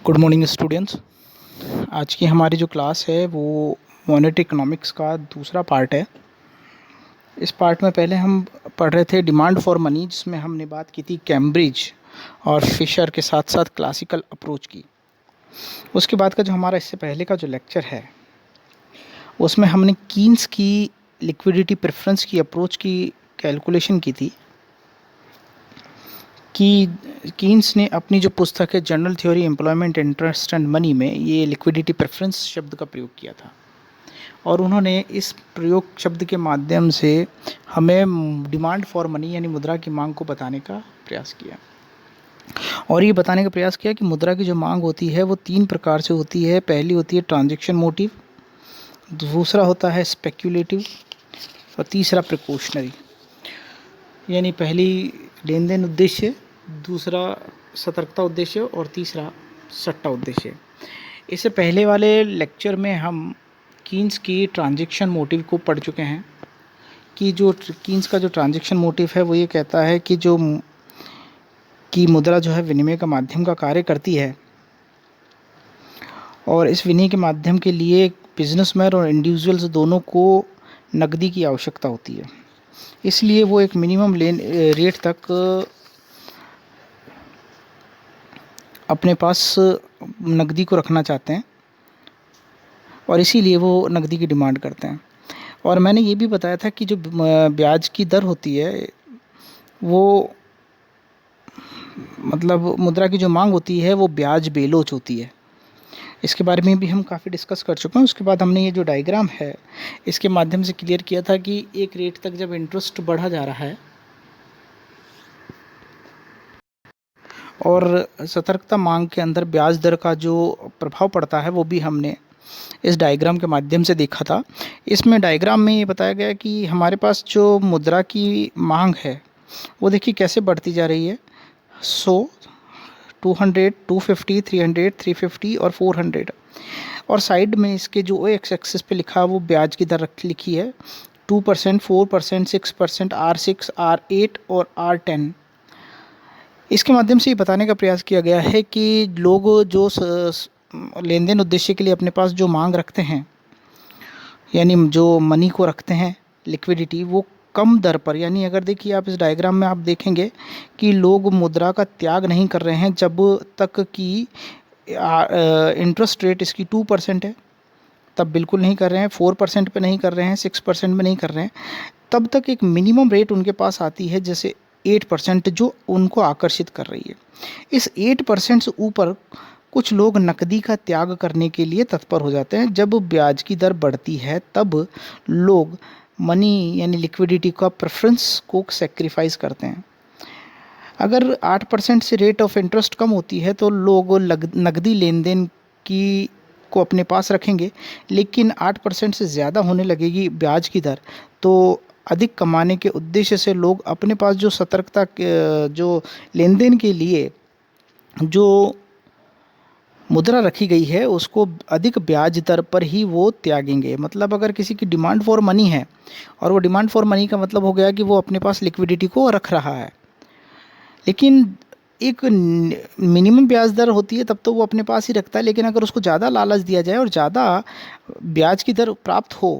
Good morning students. आज की हमारी जो क्लास है वो मॉनेटरी इकोनॉमिक्स का दूसरा पार्ट है। इस पार्ट में पहले हम पढ़ रहे थे डिमांड फॉर मनी, जिसमें हमने बात की थी कैम्ब्रिज और फिशर के साथ साथ क्लासिकल अप्रोच की। उसके बाद का जो हमारा इससे पहले का जो लेक्चर है उसमें हमने कीन्स की लिक्विडिटी प्रेफरेंस की अप्रोच की कैलकुलेशन की थी कि कीन्स ने अपनी जो पुस्तक है general theory employment interest and money में ये लिक्विडिटी प्रेफरेंस शब्द का प्रयोग किया था, और उन्होंने इस प्रयोग शब्द के माध्यम से हमें डिमांड फॉर मनी यानी मुद्रा की मांग को बताने का प्रयास किया। और ये बताने का प्रयास किया कि मुद्रा की जो मांग होती है वो तीन प्रकार से होती है। पहली होती है ट्रांजैक्शन मोटिव, दूसरा होता है स्पेक्यूलेटिव, और तीसरा प्रिकॉशनरी। यानी पहली लेन देन उद्देश्य, दूसरा सतर्कता उद्देश्य और तीसरा सट्टा उद्देश्य। इससे पहले वाले लेक्चर में हम कीन्स की ट्रांजैक्शन मोटिव को पढ़ चुके हैं कि जो कीन्स का जो ट्रांजैक्शन मोटिव है वो ये कहता है कि मुद्रा जो है विनिमय का माध्यम का कार्य करती है, और इस विनिमय के माध्यम के लिए बिजनेसमैन और इंडिविजुअल्स दोनों को नकदी की आवश्यकता होती है। इसलिए वो एक मिनिमम रेट तक अपने पास नकदी को रखना चाहते हैं, और इसीलिए वो नकदी की डिमांड करते हैं। और मैंने ये भी बताया था कि जो ब्याज की दर होती है वो मतलब मुद्रा की जो मांग होती है वो ब्याज बेलोच होती है। इसके बारे में भी हम काफ़ी डिस्कस कर चुके हैं। उसके बाद हमने ये जो डायग्राम है इसके माध्यम से क्लियर किया था कि एक रेट तक जब इंटरेस्ट बढ़ा जा रहा है और सतर्कता मांग के अंदर ब्याज दर का जो प्रभाव पड़ता है वो भी हमने इस डायग्राम के माध्यम से देखा था। इसमें डायग्राम में ये बताया गया कि हमारे पास जो मुद्रा की मांग है वो देखिए कैसे बढ़ती जा रही है। 200, 250, 300, 350 और 400, और साइड में इसके जो एक्स एक्सिस पे लिखा है वो ब्याज की दर लिखी है 2%, 4%, 6%, R6, R8 और R10। इसके माध्यम से ये बताने का प्रयास किया गया है कि लोग जो लेन देन उद्देश्य के लिए अपने पास जो मांग रखते हैं, यानी जो मनी को रखते हैं लिक्विडिटी, वो कम दर पर, यानी अगर देखिए आप इस डायग्राम में आप देखेंगे कि लोग मुद्रा का त्याग नहीं कर रहे हैं जब तक कि इंटरेस्ट रेट इसकी 2% है, तब बिल्कुल नहीं कर रहे हैं। 4% पे नहीं कर रहे हैं, 6% में नहीं कर रहे हैं, तब तक एक मिनिमम रेट उनके पास आती है जैसे 8%, जो उनको आकर्षित कर रही है। इस 8% से ऊपर कुछ लोग नकदी का त्याग करने के लिए तत्पर हो जाते हैं। जब ब्याज की दर बढ़ती है तब लोग मनी यानी लिक्विडिटी का प्रेफरेंस को सेक्रीफाइस करते हैं। अगर 8% से रेट ऑफ इंटरेस्ट कम होती है तो लोग नकदी लेन देन को अपने पास रखेंगे, लेकिन 8% से ज़्यादा होने लगेगी ब्याज की दर तो अधिक कमाने के उद्देश्य से लोग अपने पास जो सतर्कता जो लेन देन के लिए जो मुद्रा रखी गई है उसको अधिक ब्याज दर पर ही वो त्यागेंगे। मतलब अगर किसी की डिमांड फॉर मनी है, और वो डिमांड फॉर मनी का मतलब हो गया कि वो अपने पास लिक्विडिटी को रख रहा है, लेकिन एक मिनिमम ब्याज दर होती है तब तो वो अपने पास ही रखता है, लेकिन अगर उसको ज़्यादा लालच दिया जाए और ज़्यादा ब्याज की दर प्राप्त हो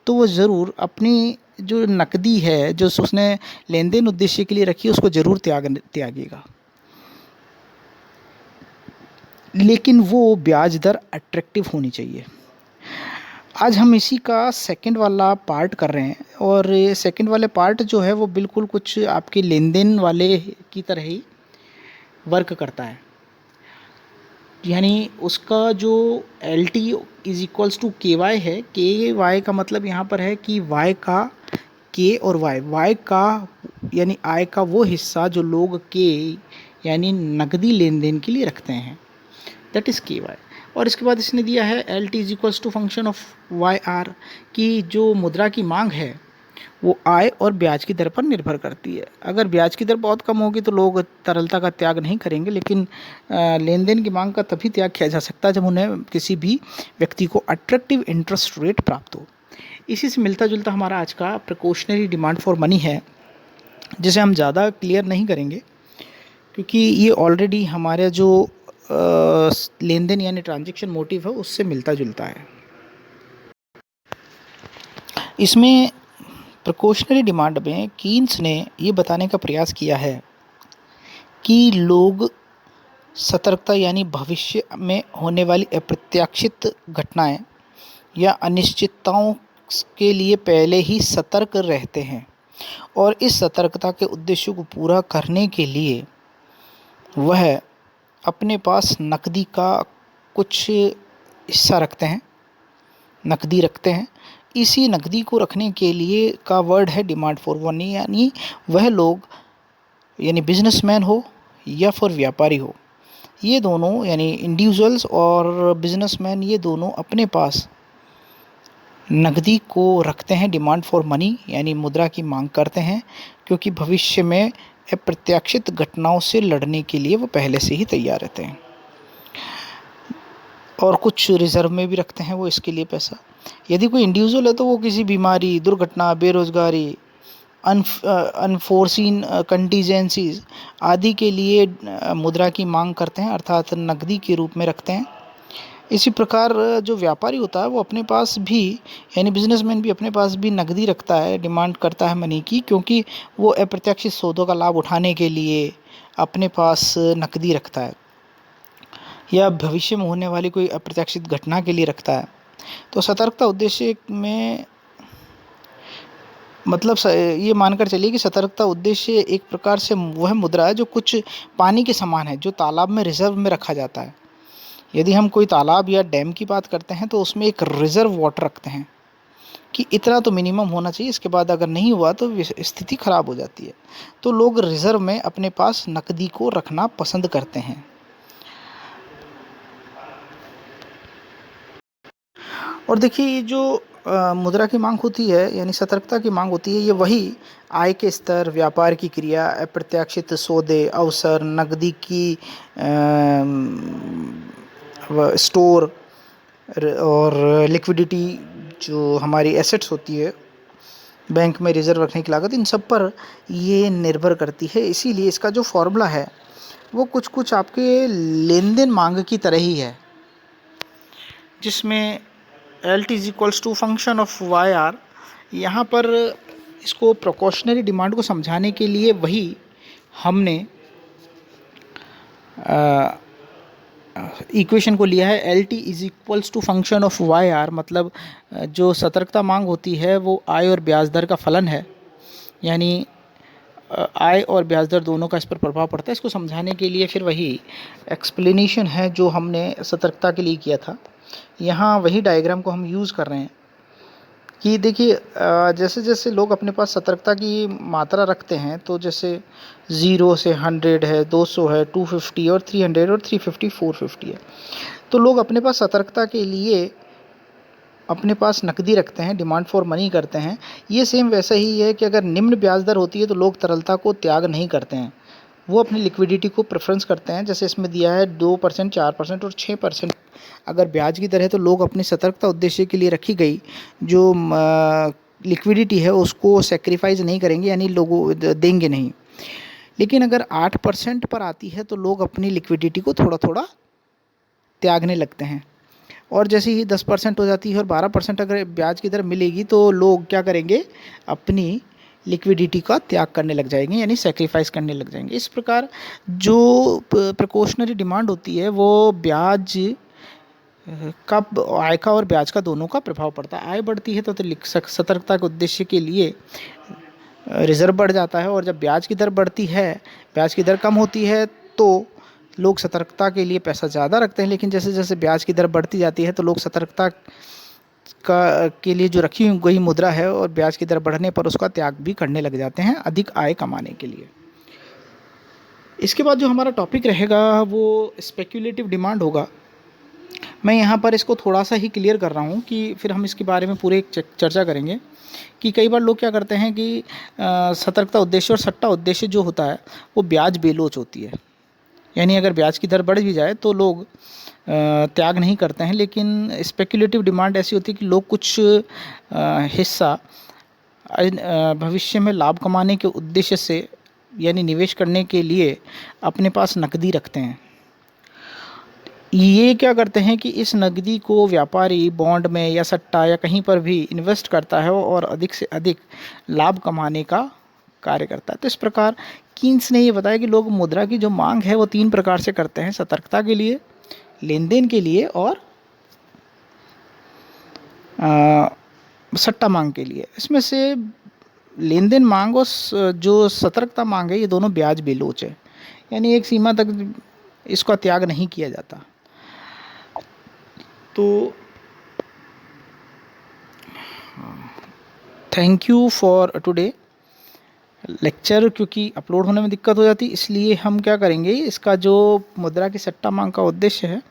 तो वो ज़रूर अपनी जो नकदी है जो उसने लेन देन उद्देश्य के लिए रखी है उसको ज़रूर त्यागेगा, लेकिन वो ब्याज दर अट्रैक्टिव होनी चाहिए। आज हम इसी का सेकंड वाला पार्ट कर रहे हैं, और ये सेकंड वाले पार्ट जो है वो बिल्कुल कुछ आपके लेन देन वाले की तरह ही वर्क करता है। यानी उसका जो L T is equals to K Y है। के वाई का मतलब यहाँ पर है कि वाई का के और वाई का यानी आय का वो हिस्सा जो लोग के यानी नकदी लेन देन के लिए रखते हैं, दैट इज़ के वाई। और इसके बाद इसने दिया है L T is equals to function of Y R, कि जो मुद्रा की मांग है वो आय और ब्याज की दर पर निर्भर करती है। अगर ब्याज की दर बहुत कम होगी तो लोग तरलता का त्याग नहीं करेंगे, लेकिन लेन देन की मांग का तभी त्याग किया जा सकता है जब उन्हें किसी भी व्यक्ति को अट्रैक्टिव इंटरेस्ट रेट प्राप्त हो। इसी से मिलता जुलता हमारा आज का प्रिकॉशनरी डिमांड फॉर मनी है, जिसे हम ज़्यादा क्लियर नहीं करेंगे क्योंकि ये ऑलरेडी हमारे जो लेन देन यानी ट्रांजैक्शन मोटिव है उससे मिलता जुलता है। इसमें प्रिकॉशनरी डिमांड में कीन्स ने ये बताने का प्रयास किया है कि लोग सतर्कता यानी भविष्य में होने वाली अप्रत्याशित घटनाएं या अनिश्चितताओं के लिए पहले ही सतर्क रहते हैं और इस सतर्कता के उद्देश्य को पूरा करने के लिए वह अपने पास नकदी का कुछ हिस्सा रखते हैं, नकदी रखते हैं। इसी नकदी को रखने के लिए का वर्ड है डिमांड फॉर मनी, यानी वह लोग यानी बिजनेसमैन हो या फिर व्यापारी हो, ये दोनों यानी इंडिविजुअल्स और बिजनेसमैन, ये दोनों अपने पास नकदी को रखते हैं, डिमांड फॉर मनी यानी मुद्रा की मांग करते हैं, क्योंकि भविष्य में अप्रत्याशित घटनाओं से लड़ने के लिए वो पहले से ही तैयार रहते हैं। और कुछ रिजर्व में भी रखते हैं वो इसके लिए पैसा। यदि कोई इंडिविजुअल है तो वो किसी बीमारी, दुर्घटना, बेरोजगारी, अनफोर्सीन कंटीजेंसीज आदि के लिए मुद्रा की मांग करते हैं, अर्थात नकदी के रूप में रखते हैं। इसी प्रकार जो व्यापारी होता है वो अपने पास भी यानी बिजनेसमैन भी अपने पास भी नकदी रखता है, डिमांड करता है मनी की, क्योंकि वो अप्रत्याशित सौदों का लाभ उठाने के लिए अपने पास नकदी रखता है या भविष्य में होने वाली कोई अप्रत्याशित घटना के लिए रखता है। तो सतर्कता उद्देश्य में मतलब ये मानकर चलिए कि सतर्कता उद्देश्य एक प्रकार से वह मुद्रा है जो कुछ पानी के समान है, जो तालाब में रिजर्व में रखा जाता है। यदि हम कोई तालाब या डैम की बात करते हैं तो उसमें एक रिजर्व वाटर रखते हैं कि इतना तो मिनिमम होना चाहिए, इसके बाद अगर नहीं हुआ तो स्थिति खराब हो जाती है। तो लोग रिजर्व में अपने पास नकदी को रखना पसंद करते हैं। और देखिए ये जो मुद्रा की मांग होती है यानी सतर्कता की मांग होती है, ये वही आय के स्तर, व्यापार की क्रिया, अप्रत्याशित सौदे, अवसर, नकदी की स्टोर और लिक्विडिटी, जो हमारी एसेट्स होती है बैंक में रिजर्व रखने की लागत, इन सब पर ये निर्भर करती है। इसीलिए इसका जो फॉर्मूला है वो कुछ कुछ आपके लेन देन मांग की तरह ही है, जिसमें L T is equals to function of Y R. यहाँ पर इसको प्रिकॉशनरी डिमांड को समझाने के लिए वही हमने इक्वेशन को लिया है, L T is equals to function of Y R. मतलब जो सतर्कता मांग होती है वो आय और ब्याज दर का फलन है, यानी आय और ब्याज दर दोनों का इस पर प्रभाव पड़ता है। इसको समझाने के लिए फिर वही एक्सप्लेनेशन है जो हमने सतर्कता के लिए किया था। यहाँ वही डायग्राम को हम यूज़ कर रहे हैं कि देखिए जैसे जैसे लोग अपने पास सतर्कता की मात्रा रखते हैं, तो जैसे 0 से 100 है, 200 है, 250 और 300 और 350, 450 है। तो लोग अपने पास सतर्कता के लिए अपने पास नकदी रखते हैं, डिमांड फॉर मनी करते हैं। ये सेम वैसा ही है कि अगर निम्न ब्याज दर होती है तो लोग तरलता को त्याग नहीं करते हैं, वो अपनी लिक्विडिटी को प्रेफरेंस करते हैं। जैसे इसमें दिया है 2%, 4% और 6% अगर ब्याज की दर है तो लोग अपनी सतर्कता उद्देश्य के लिए रखी गई जो लिक्विडिटी है उसको सेक्रीफाइस नहीं करेंगे, यानी लोगों देंगे नहीं। लेकिन अगर 8% पर आती है तो लोग अपनी लिक्विडिटी को थोड़ा थोड़ा त्यागने लगते हैं, और जैसे ही 10% हो जाती है और 12% अगर ब्याज की दर मिलेगी तो लोग क्या करेंगे, अपनी लिक्विडिटी का त्याग करने लग जाएंगे, यानी सेक्रीफाइस करने लग जाएंगे। इस प्रकार जो प्रिकॉशनरी डिमांड होती है वो ब्याज का, आय का और ब्याज का दोनों का प्रभाव पड़ता है। आय बढ़ती है तो सतर्कता के उद्देश्य के लिए रिजर्व बढ़ जाता है, और जब ब्याज की दर बढ़ती है, ब्याज की दर कम होती है तो लोग सतर्कता के लिए पैसा ज़्यादा रखते हैं। लेकिन जैसे जैसे ब्याज की दर बढ़ती जाती है तो लोग सतर्कता के लिए जो रखी गई मुद्रा है और ब्याज की दर बढ़ने पर उसका त्याग भी करने लग जाते हैं अधिक आय कमाने के लिए। इसके बाद जो हमारा टॉपिक रहेगा वो स्पेक्यूलेटिव डिमांड होगा। मैं यहाँ पर इसको थोड़ा सा ही क्लियर कर रहा हूँ कि फिर हम इसके बारे में पूरे एक चर्चा करेंगे कि कई बार लोग क्या करते हैं कि सतर्कता उद्देश्य और सट्टा उद्देश्य जो होता है वो ब्याज बेलोच होती है, यानी अगर ब्याज की दर बढ़ भी जाए तो लोग त्याग नहीं करते हैं। लेकिन स्पेक्यूलेटिव डिमांड ऐसी होती है कि लोग कुछ हिस्सा भविष्य में लाभ कमाने के उद्देश्य से यानी निवेश करने के लिए अपने पास नकदी रखते हैं। ये क्या करते हैं कि इस नकदी को व्यापारी बॉन्ड में या सट्टा या कहीं पर भी इन्वेस्ट करता है और अधिक से अधिक लाभ कमाने का कार्य करता है। तो इस प्रकार कीन्स ने ये बताया कि लोग मुद्रा की जो मांग है वो 3 प्रकार से करते हैं: सतर्कता के लिए, लेन देन के लिए और सट्टा मांग के लिए। इसमें से लेन देन मांग और जो सतर्कता मांग है, ये दोनों ब्याज बेलोच है, यानी एक सीमा तक इसका त्याग नहीं किया जाता। तो thank you for today lecture. क्योंकि अपलोड होने में दिक्कत हो जाती, इसलिए हम क्या करेंगे, इसका जो मुद्रा की सट्टा मांग का उद्देश्य है,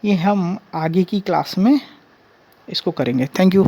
ये हम आगे की क्लास में इसको करेंगे। Thank you.